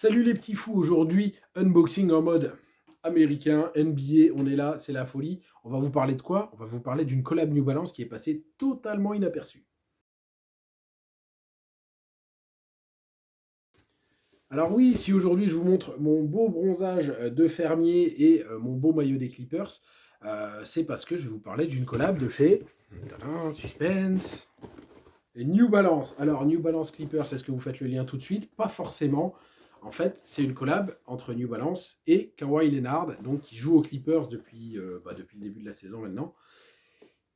Salut les petits fous, aujourd'hui unboxing en mode américain, NBA, on est là, c'est la folie. On va vous parler de quoi? On va vous parler d'une collab New Balance qui est passée totalement inaperçue. Alors oui, si aujourd'hui je vous montre mon beau bronzage de fermier et mon beau maillot des Clippers, c'est parce que je vais vous parler d'une collab de chez... Tadam, suspense. Et New Balance. Alors, New Balance Clippers, est-ce que vous faites le lien tout de suite? Pas forcément. En fait, c'est une collab entre New Balance et Kawhi Leonard, donc qui joue aux Clippers depuis le début de la saison maintenant,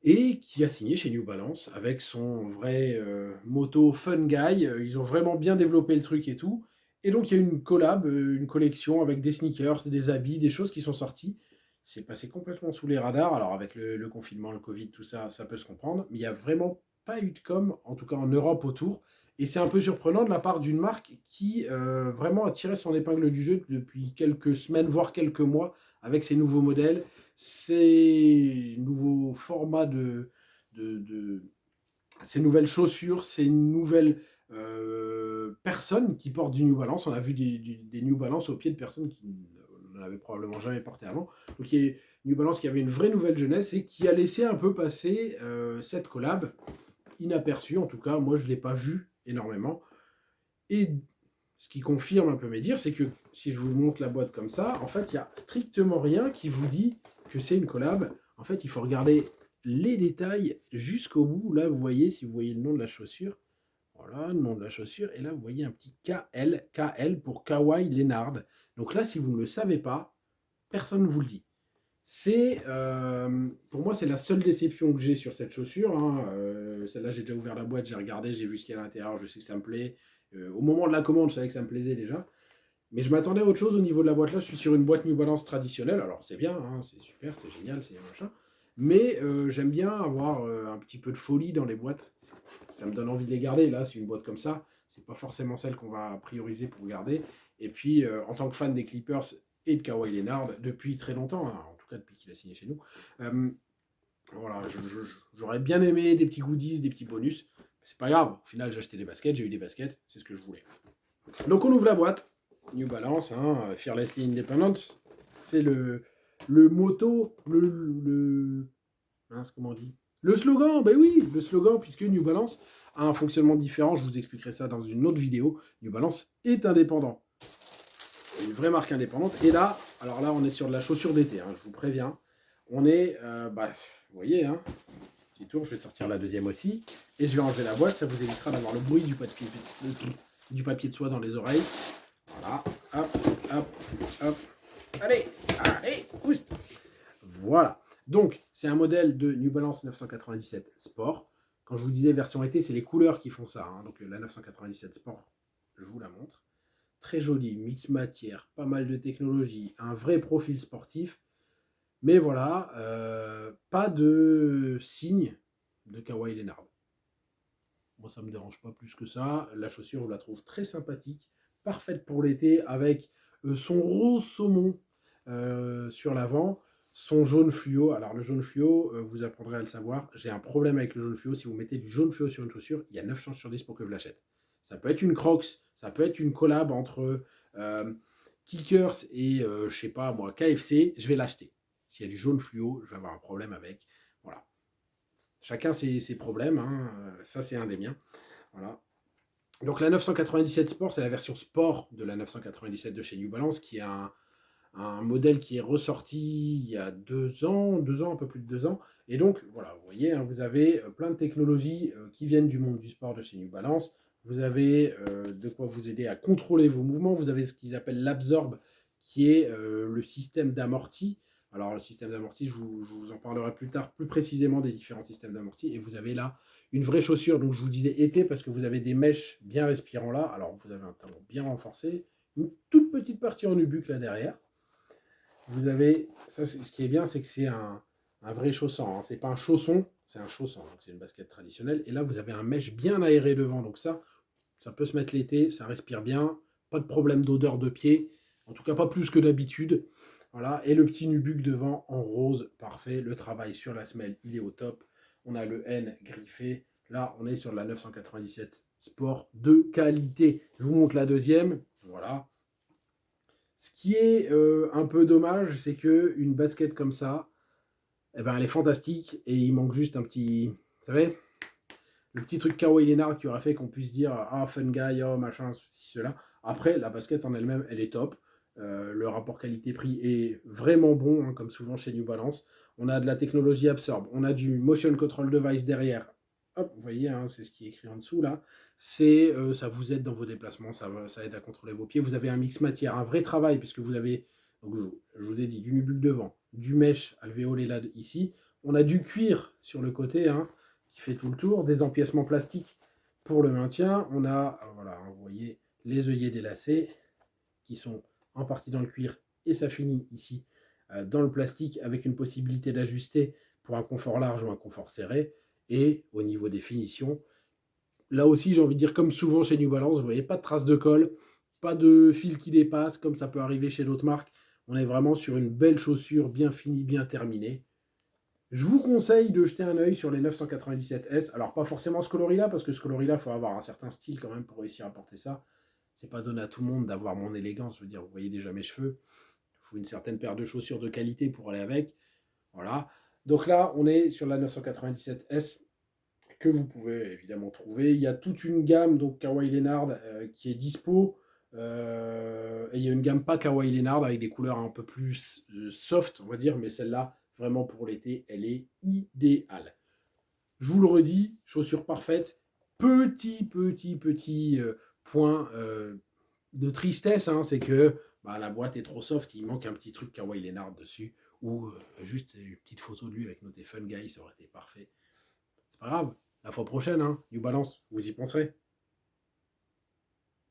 et qui a signé chez New Balance avec son vrai motto Fun Guy. Ils ont vraiment bien développé le truc et tout. Et donc, il y a une collab, une collection avec des sneakers, des habits, des choses qui sont sorties. C'est passé complètement sous les radars. Alors, avec le confinement, le Covid, tout ça, ça peut se comprendre. Mais il n'y a vraiment pas eu de com, en tout cas en Europe autour. Et c'est un peu surprenant de la part d'une marque qui vraiment a tiré son épingle du jeu depuis quelques semaines, voire quelques mois, avec ses nouveaux modèles, ces nouveaux formats de ces nouvelles chaussures, ces nouvelles personnes qui portent du New Balance. On a vu des New Balance au pied de personnes qui n'en avaient probablement jamais porté avant. Donc il y a New Balance qui avait une vraie nouvelle jeunesse et qui a laissé un peu passer cette collab inaperçue. En tout cas, moi je ne l'ai pas vue énormément. Et ce qui confirme un peu mes dires, c'est que si je vous montre la boîte comme ça, en fait, il n'y a strictement rien qui vous dit que c'est une collab. En fait, il faut regarder les détails jusqu'au bout. Là, vous voyez, si vous voyez le nom de la chaussure, voilà, le nom de la chaussure. Et là, vous voyez un petit KL, KL pour Kawhi Leonard. Donc là, si vous ne le savez pas, personne ne vous le dit. Pour moi, c'est la seule déception que j'ai sur cette chaussure, hein. Celle-là, j'ai déjà ouvert la boîte, j'ai regardé, j'ai vu ce qu'il y a à l'intérieur, je sais que ça me plaît. Au moment de la commande, je savais que ça me plaisait déjà. Mais je m'attendais à autre chose au niveau de la boîte là. Je suis sur une boîte New Balance traditionnelle. Alors c'est bien, hein, c'est super, c'est génial, c'est machin. Mais j'aime bien avoir un petit peu de folie dans les boîtes. Ça me donne envie de les garder. Là, c'est une boîte comme ça. C'est pas forcément celle qu'on va prioriser pour garder. Et puis, en tant que fan des Clippers et de Kawhi Leonard, depuis très longtemps, hein, en tout cas depuis qu'il a signé chez nous, euh, voilà, j'aurais bien aimé des petits goodies, des petits bonus. C'est pas grave. Au final, j'ai acheté des baskets, j'ai eu des baskets, c'est ce que je voulais. Donc on ouvre la boîte. New Balance, hein, Fearlessly Independent. C'est le motto, comment on dit? Le slogan, ben oui, le slogan, puisque New Balance a un fonctionnement différent. Je vous expliquerai ça dans une autre vidéo. New Balance est indépendant. Une vraie marque indépendante. Et là, alors là, on est sur de la chaussure d'été, hein, je vous préviens. On est, vous voyez, hein, petit tour, je vais sortir la deuxième aussi. Et je vais enlever la boîte, ça vous évitera d'avoir le bruit du papier de soie dans les oreilles. Voilà, hop, hop, hop. Allez, allez, oust. Voilà. Donc, c'est un modèle de New Balance 997 Sport. Quand je vous disais version été, c'est les couleurs qui font ça, hein. Donc, la 997 Sport, je vous la montre. Très jolie, mix matière, pas mal de technologie, un vrai profil sportif. Mais voilà, pas de signe de Kawhi Leonard. Moi, ça ne me dérange pas plus que ça. La chaussure, je la trouve très sympathique, parfaite pour l'été, avec son rose saumon sur l'avant, son jaune fluo. Alors, le jaune fluo, vous apprendrez à le savoir. J'ai un problème avec le jaune fluo. Si vous mettez du jaune fluo sur une chaussure, il y a 9 chances sur 10 pour que je l'achète. Ça peut être une Crocs, ça peut être une collab entre Kickers et, je sais pas moi, KFC. Je vais l'acheter. S'il y a du jaune fluo, je vais avoir un problème avec. Voilà. Chacun ses problèmes, hein. Ça c'est un des miens. Voilà. Donc la 997 Sport, c'est la version sport de la 997 de chez New Balance, qui est un modèle qui est ressorti il y a 2 ans, un peu plus de 2 ans. Et donc voilà, vous voyez, hein, vous avez plein de technologies qui viennent du monde du sport de chez New Balance. Vous avez de quoi vous aider à contrôler vos mouvements. Vous avez ce qu'ils appellent l'Absorb, qui est le système d'amorti. Alors, le système d'amorti, je vous en parlerai plus tard, plus précisément des différents systèmes d'amorti. Et vous avez là une vraie chaussure. Donc, je vous disais été parce que vous avez des mèches bien respirant là. Alors, vous avez un talon bien renforcé. Une toute petite partie en nubuck là derrière. Vous avez, ça, ce qui est bien, c'est que c'est un vrai chausson, hein. C'est pas un chausson, c'est un chausson. Donc, c'est une basket traditionnelle. Et là, vous avez un mèche bien aéré devant. Donc, ça peut se mettre l'été. Ça respire bien. Pas de problème d'odeur de pied. En tout cas, pas plus que d'habitude. Voilà, et le petit nubuck devant en rose, parfait. Le travail sur la semelle, il est au top. On a le N griffé. Là, on est sur la 997 Sport de qualité. Je vous montre la deuxième. Voilà. Ce qui est un peu dommage, c'est que une basket comme ça, eh ben, elle est fantastique et il manque juste un petit, vous savez, le petit truc Kawhi Leonard qui aurait fait qu'on puisse dire ah fun guy, oh machin, ceci, cela. Après, la basket en elle-même, elle est top. Le rapport qualité-prix est vraiment bon, hein, comme souvent chez New Balance. On a de la technologie Absorb, on a du motion control device derrière. Hop, vous voyez, hein, c'est ce qui est écrit en dessous là. Ça vous aide dans vos déplacements, ça aide à contrôler vos pieds. Vous avez un mix matière, un vrai travail, puisque vous avez, donc je vous ai dit, du nubule devant, du mesh alvéolé là ici. On a du cuir sur le côté, hein, qui fait tout le tour, des empiècements plastiques pour le maintien. On a, voilà, vous voyez, les œillets délacés qui sont en partie dans le cuir et ça finit ici dans le plastique avec une possibilité d'ajuster pour un confort large ou un confort serré. Et au niveau des finitions, là aussi, j'ai envie de dire, comme souvent chez New Balance, vous voyez, pas de traces de colle, pas de fil qui dépasse, comme ça peut arriver chez d'autres marques. On est vraiment sur une belle chaussure, bien finie, bien terminée. Je vous conseille de jeter un œil sur les 997S. Alors, pas forcément ce coloris-là, parce que ce coloris-là, il faut avoir un certain style quand même pour réussir à porter ça. C'est pas donné à tout le monde d'avoir mon élégance. Je veux dire, vous voyez déjà mes cheveux. Il faut une certaine paire de chaussures de qualité pour aller avec. Voilà. Donc là, on est sur la 997S que vous pouvez évidemment trouver. Il y a toute une gamme, donc Kawhi Leonard, qui est dispo. Et il y a une gamme pas Kawhi Leonard avec des couleurs un peu plus soft, on va dire, mais celle-là, vraiment pour l'été, elle est idéale. Je vous le redis, chaussure parfaite. Petit point de tristesse, hein, c'est que bah, la boîte est trop soft, il manque un petit truc Kawhi Leonard dessus, ou juste une petite photo de lui avec noté Fun Guy, ça aurait été parfait. C'est pas grave, la fois prochaine, hein, New Balance, vous y penserez.